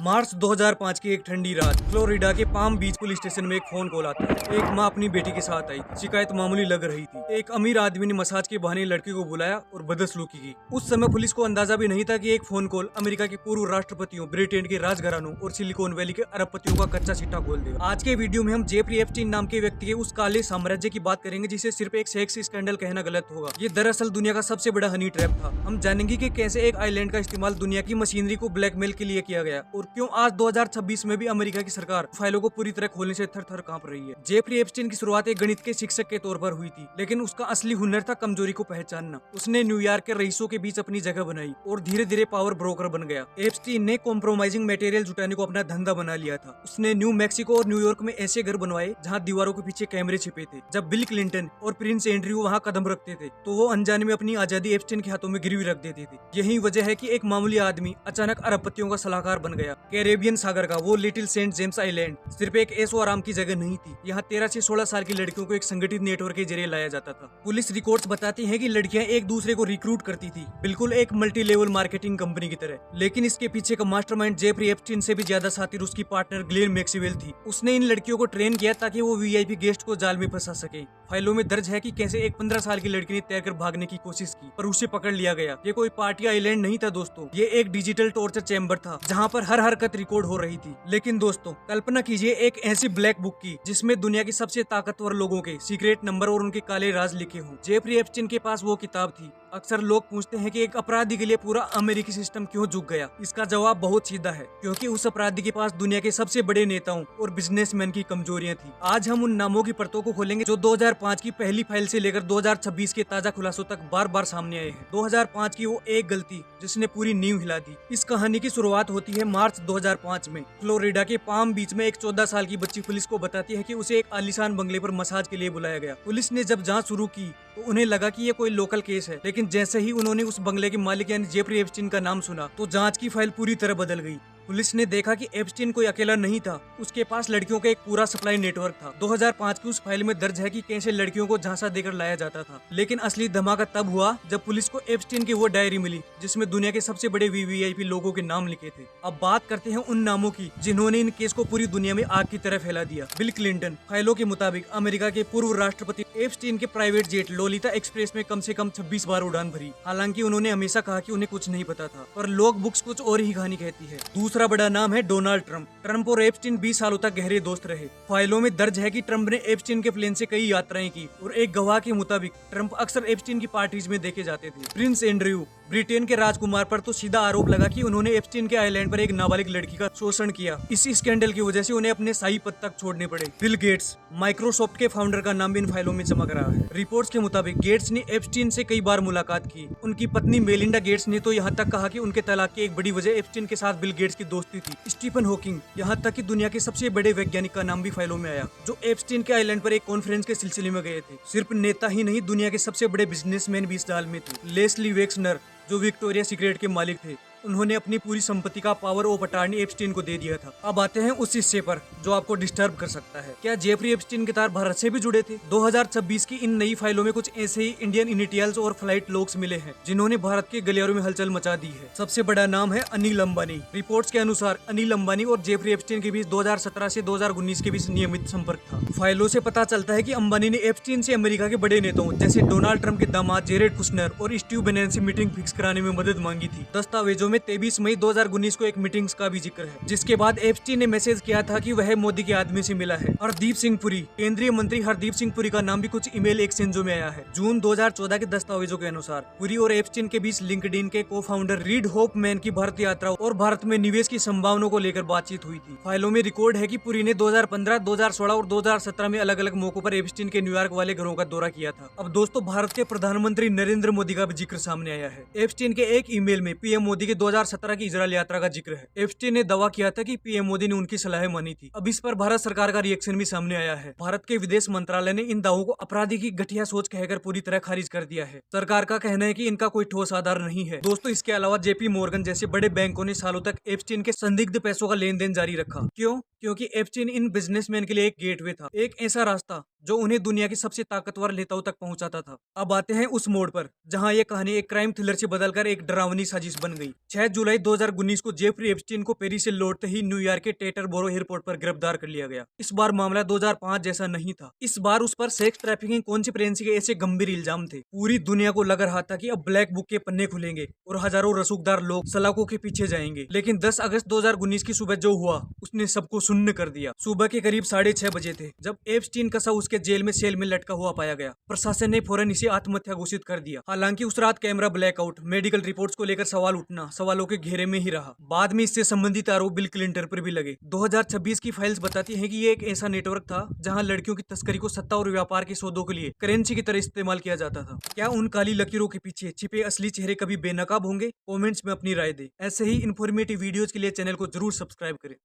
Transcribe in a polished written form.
मार्च 2005 की एक ठंडी रात फ्लोरिडा के पाम बीच पुलिस स्टेशन में एक फोन कॉल आता है। एक माँ अपनी बेटी के साथ आई थी। शिकायत मामूली लग रही थी। एक अमीर आदमी ने मसाज के बहाने लड़की को बुलाया और बदसलूकी की। उस समय पुलिस को अंदाजा भी नहीं था कि एक फोन कॉल अमेरिका के पूर्व राष्ट्रपतियों, ब्रिटेन के राजघरानों और सिलिकॉन वैली के अरबपतियों का कच्चा चिट्ठा खोल देगा। आज के वीडियो में हम जेफरी एप्स्टीन नाम के व्यक्ति के उस काले साम्राज्य की बात करेंगे जिसे सिर्फ एक सेक्स स्कैंडल कहना गलत होगा। ये दरअसल दुनिया का सबसे बड़ा हनी ट्रैप था। हम जानेंगे कि कैसे एक आइलैंड का इस्तेमाल दुनिया की मशीनरी को ब्लैकमेल के लिए किया गया और क्यों आज 2026 में भी अमेरिका की सरकार फाइलों को पूरी तरह खोलने से थर-थर कांप रही है। जेफरी एप्स्टीन की शुरुआत एक गणित के शिक्षक के तौर पर हुई थी, लेकिन उसका असली हुनर था कमजोरी को पहचानना। उसने न्यूयॉर्क के रईसों के बीच अपनी जगह बनाई और धीरे धीरे पावर ब्रोकर बन गया। एप्स्टीन ने कॉम्प्रोमाइजिंग मटेरियल जुटाने को अपना धंधा बना लिया था। उसने न्यू मैक्सिको और न्यूयॉर्क में ऐसे घर बनवाए जहाँ दीवारों के पीछे कैमरे छिपे थे। जब बिल क्लिंटन और प्रिंस एंड्रयू वहाँ कदम रखते थे तो वो अनजाने में अपनी आजादी एप्स्टीन के हाथों में गिरवी रख देते थे। यही वजह है कि एक मामूली आदमी अचानक अरबपतियों का सलाहकार बन गया। कैरेबियन सागर का वो लिटिल सेंट जेम्स आइलैंड सिर्फ एक ऐशो आराम की जगह नहीं थी। यहाँ 13 से 16 साल की लड़कियों को एक संगठित नेटवर्क के जरिए लाया जाता था। पुलिस रिकॉर्ड्स बताती हैं कि लड़कियां एक दूसरे को रिक्रूट करती थी, बिल्कुल एक मल्टी लेवल मार्केटिंग कंपनी की तरह। लेकिन इसके पीछे का मास्टरमाइंड जेफरी एप्स्टीन से भी ज्यादा शातिर उसकी पार्टनर ग्लेन मैक्सवेल थी। उसने इन लड़कियों को ट्रेन किया ताकि वो वीआईपी गेस्ट को जाल में फंसा सके। फाइलों में दर्ज है कि कैसे एक 15 साल की लड़की ने तैरकर भागने की कोशिश की पर उसे पकड़ लिया गया। ये कोई पार्टी आइलैंड नहीं था दोस्तों, ये एक डिजिटल टॉर्चर चैम्बर था जहाँ पर हर हरकत रिकॉर्ड हो रही थी। लेकिन दोस्तों कल्पना कीजिए एक ऐसी ब्लैक बुक की जिसमें दुनिया के सबसे ताकतवर लोगों के सीक्रेट नंबर और उनके काले राज लिखे हों। जेफरी एप्स्टीन के पास वो किताब थी। अक्सर लोग पूछते हैं कि एक अपराधी के लिए पूरा अमेरिकी सिस्टम क्यों झुक गया। इसका जवाब बहुत सीधा है, क्योंकि उस अपराधी के पास दुनिया के सबसे बड़े नेताओं और बिजनेसमैन की कमजोरियां थी। आज हम उन नामों की परतों को खोलेंगे जो 2005 की पहली फाइल से लेकर 2026 के ताजा खुलासों तक बार बार सामने आए हैं। 2005 की वो एक गलती जिसने पूरी नींव हिला दी। इस कहानी की शुरुआत होती है मार्च 2005 में। फ्लोरिडा के पाम बीच में एक 14 साल की बच्ची पुलिस को बताती है कि उसे एक आलीशान बंगले पर मसाज के लिए बुलाया गया। पुलिस ने जब जांच शुरू की तो उन्हें लगा कि ये कोई लोकल केस है, लेकिन जैसे ही उन्होंने उस बंगले के मालिक यानी जेफरी एप्स्टीन का नाम सुना तो जांच की फाइल पूरी तरह बदल गई। पुलिस ने देखा कि एप्स्टीन कोई अकेला नहीं था, उसके पास लड़कियों का एक पूरा सप्लाई नेटवर्क था। 2005 की उस फाइल में दर्ज है कि कैसे लड़कियों को झांसा देकर लाया जाता था। लेकिन असली धमाका तब हुआ जब पुलिस को एप्स्टीन की वो डायरी मिली जिसमें दुनिया के सबसे बड़े वीवीआईपी लोगों के नाम लिखे थे। अब बात करते हैं उन नामों की जिन्होंने इन केस को पूरी दुनिया में आग की तरह फैला दिया। बिल क्लिंटन, फाइलों के मुताबिक अमेरिका के पूर्व राष्ट्रपति। एप्स्टीन के प्राइवेट जेट लोलिता एक्सप्रेस में कम से कम 26 बार उड़ान भरी। हालांकि उन्होंने हमेशा कहा कि उन्हें कुछ नहीं पता था, पर लॉग बुक्स कुछ और ही कहानी कहती है। दूसरा बड़ा नाम है डोनाल्ड ट्रंप। ट्रंप और एप्स्टीन 20 सालों तक गहरे दोस्त रहे। फाइलों में दर्ज है कि ट्रंप ने एप्स्टीन के प्लेन से कई यात्राएं की और एक गवाह के मुताबिक ट्रंप अक्सर एप्स्टीन की पार्टीज में देखे जाते थे। प्रिंस एंड्रयू, ब्रिटेन के राजकुमार पर तो सीधा आरोप लगा कि उन्होंने एप्स्टीन के आइलैंड पर एक नाबालिग लड़की का शोषण किया। इसी स्कैंडल की वजह से उन्हें अपने शाही पद तक छोड़ने पड़े। बिल गेट्स, माइक्रोसॉफ्ट के फाउंडर का नाम भी इन फाइलों में चमक रहा है। रिपोर्ट्स के मुताबिक गेट्स ने एप्स्टीन से कई बार मुलाकात की। उनकी पत्नी मेलिंडा गेट्स ने तो यहाँ तक कहा कि उनके तलाक की एक बड़ी वजह एप्स्टीन के साथ बिल गेट्स की दोस्ती थी। स्टीफन हॉकिंग, यहाँ तक कि दुनिया के सबसे बड़े वैज्ञानिक का नाम भी फाइलों में आया, जो एप्स्टीन के आइलैंड पर एक कॉन्फ्रेंस के सिलसिले में गए थे। सिर्फ नेता ही नहीं, दुनिया के सबसे बड़े बिजनेसमैन भी इस जाल में थे। लेस्ली वेक्सनर, जो विक्टोरिया सीक्रेट के मालिक थे, उन्होंने अपनी पूरी संपत्ति का पावर ऑफ अटॉर्नी एप्स्टीन को दे दिया था। अब आते हैं उस हिस्से पर जो आपको डिस्टर्ब कर सकता है। क्या जेफरी एप्स्टीन के तार भारत से भी जुड़े थे? 2026 की इन नई फाइलों में कुछ ऐसे ही इंडियन इनिटियल्स और फ्लाइट लॉग्स मिले हैं जिन्होंने भारत के गलियारों में हलचल मचा दी है। सबसे बड़ा नाम है अनिल अंबानी। रिपोर्ट्स के अनुसार अनिल अंबानी और जेफरी एप्स्टीन के बीच 2017 से 2019 के बीच नियमित संपर्क था। फाइलों से पता चलता है कि अंबानी ने एप्स्टीन से अमेरिका के बड़े नेताओं जैसे डोनाल्ड ट्रंप के दामाद जेरेड कुशनर और स्टीव बेनेन से मीटिंग फिक्स कराने में मदद मांगी थी। दस्तावेजों में 23 मई 2019 को एक मीटिंग्स का भी जिक्र है, जिसके बाद एप्स्टीन ने मैसेज किया था कि वह मोदी के आदमी से मिला है। हरदीप सिंह पुरी, केंद्रीय मंत्री हरदीप सिंह पुरी का नाम भी कुछ ईमेल एक्सचेंजों में आया है। जून 2014 के दस्तावेजों के अनुसार पुरी और एप्स्टीन के बीच लिंक्डइन के को फाउंडर रीड होपमैन की भारत यात्रा और भारत में निवेश की संभावनाओं को लेकर बातचीत हुई थी। फाइलों में रिकॉर्ड है कि पुरी ने 2015, 2016 और 2017 में अलग अलग मौकों पर एप्स्टीन के न्यूयॉर्क वाले घरों का दौरा किया था। अब दोस्तों भारत के प्रधानमंत्री नरेंद्र मोदी का भी जिक्र सामने आया है। एप्स्टीन के एक ईमेल में पीएम मोदी के 2017 की इजरायल यात्रा का जिक्र है। एप्स्टीन ने दावा किया था कि पीएम मोदी ने उनकी सलाह मानी थी। अब इस पर भारत सरकार का रिएक्शन भी सामने आया है। भारत के विदेश मंत्रालय ने इन दावों को अपराधी की घटिया सोच कहकर पूरी तरह खारिज कर दिया है। सरकार का कहना है कि इनका कोई ठोस आधार नहीं है। दोस्तों इसके अलावा जेपी मॉर्गन जैसे बड़े बैंकों ने सालों तक एप्स्टीन के संदिग्ध पैसों का लेन देन जारी रखा। क्यों? क्योंकि एप्स्टीन इन बिजनेसमैन के लिए एक गेटवे था, एक ऐसा रास्ता जो उन्हें दुनिया के सबसे ताकतवर नेताओं तक पहुंचाता था। अब आते हैं उस मोड़ पर जहां ये कहानी एक क्राइम थ्रिलर से बदलकर एक डरावनी साजिश बन गई। 6 जुलाई 2019 को जेफरी एप्स्टीन को पेरिस से लौटते ही न्यूयॉर्क के टेटरबोरो एयरपोर्ट पर गिरफ्तार कर लिया गया। इस बार मामला 2005 जैसा नहीं था। इस बार उस पर सेक्स ट्रैफिकिंग, कॉन्स्पिरेसी के ऐसे गंभीर इल्जाम थे। पूरी दुनिया को लग रहा था कि अब ब्लैक बुक के पन्ने खुलेंगे और हजारों रसूखदार लोग सलाखों के पीछे जाएंगे। लेकिन 10 अगस्त 2019 की सुबह जो हुआ उसने सबको सुन्न कर दिया। सुबह के करीब 6:30 बजे थे जब एप्स्टीन का शव उसके जेल में सेल में लटका हुआ पाया गया। प्रशासन ने फौरन इसे आत्महत्या घोषित कर दिया। हालांकि उस रात कैमरा ब्लैकआउट, मेडिकल रिपोर्ट्स को लेकर सवाल उठना सवालों के घेरे में ही रहा। बाद में इससे संबंधित आरोप बिल क्लिंटन पर भी लगे। 2026 की फाइल्स बताती हैं कि ये एक ऐसा नेटवर्क था जहां लड़कियों की तस्करी को सत्ता और व्यापार के सौदों के लिए करेंसी की तरह इस्तेमाल किया जाता था। क्या उन काली लकीरों के पीछे छिपे असली चेहरे कभी बेनकाब होंगे? कमेंट्स में अपनी राय दें। ऐसे ही इन्फॉर्मेटिव वीडियोस के लिए चैनल को जरूर सब्सक्राइब करें।